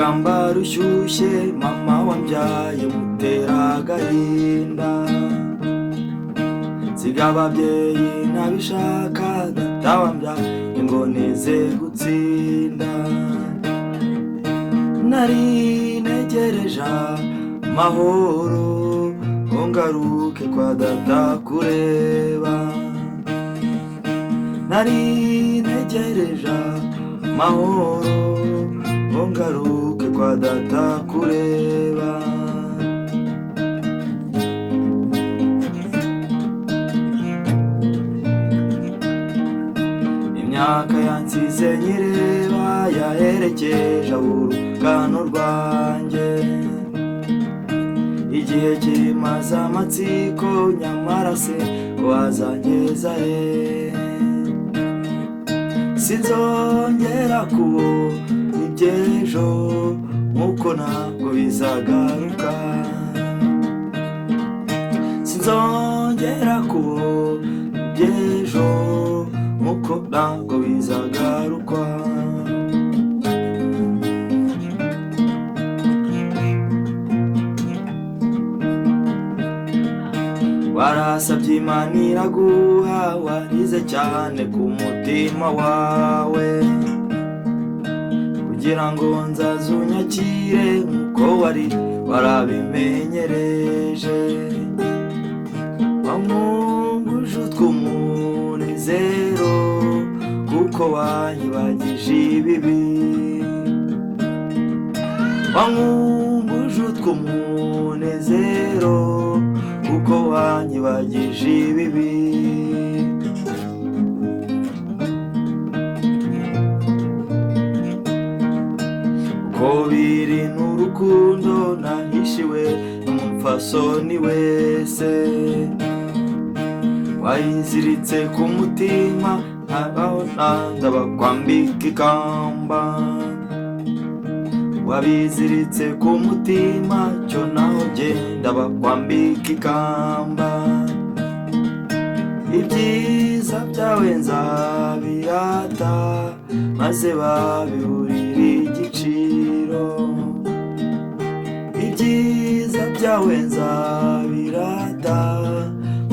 rugamba rushyushye mama wambyaye mutera agahinda, nsiga ababyeyi ntabishaka data wambyaye ngo nize gutsinda, nari ntegereje amahoro ngo ngaruke kwa data kureba, nari ntegereje amahoro ngo ngaruke kwa data kureba. Imyaka yansize nyireba yaherekeje urugano rwanjye, igihe kimaze amatsiko nyamara se wazangeza he, sinzongera kubona iby'ejo nkuko ntabwo bizagaruka, sinzongera kubona iby'ejo nkuko ntabwo bizagaruka. Warasabye Imana iraguha, warize cyane ku mutima wawe kugira ngo nzaze unyakire nkuko wari warabimenyereje, wamwunguje utw'umunezero kuko wanyibagije ibibi, wamwunguje utw'umunezero kuko wanyibagije ibibi. Uko biri n'urukundo nahishiwe n'umupfasoni wese, wayiziritse ku mutima ntabaho ndabakwambika ikamba, wabiziritse ku mutima cyo naho genda bakwambika ikamba, ibyiza byawe nzabirata maze babiburira igiciro, ibyiza byawe nzabirata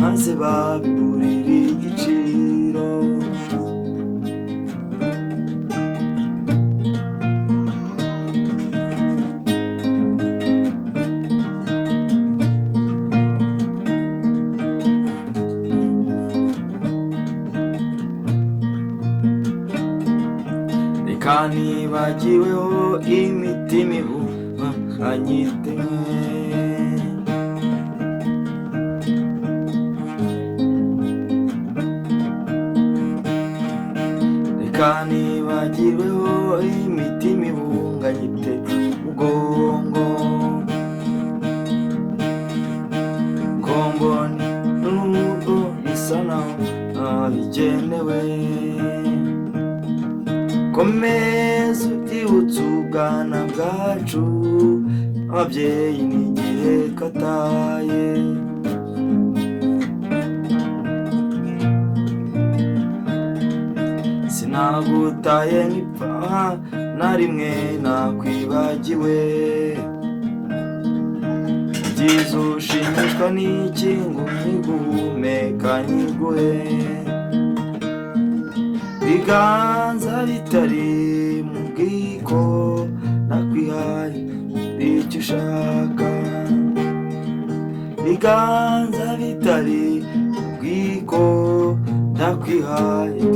maze babiburira igiciro. Kanibagiweho imitima ihumanye, kanibagiweho imitima ihunganye umugongo, ngomboni n'ubwo bisa naho ntabigenewe, komeza ubyibutse ubwana bwacu ababyeyi n'igihe kataye, sinagutaye nipfa na rimwe nakwibagiwe, byiza ushimishwa n'iki ngo nkiguhumeka nkiguhe, biganza bitari mu bwiko nakwihaye icyo ushaka, biganza bitari mu bwiko nakwihaye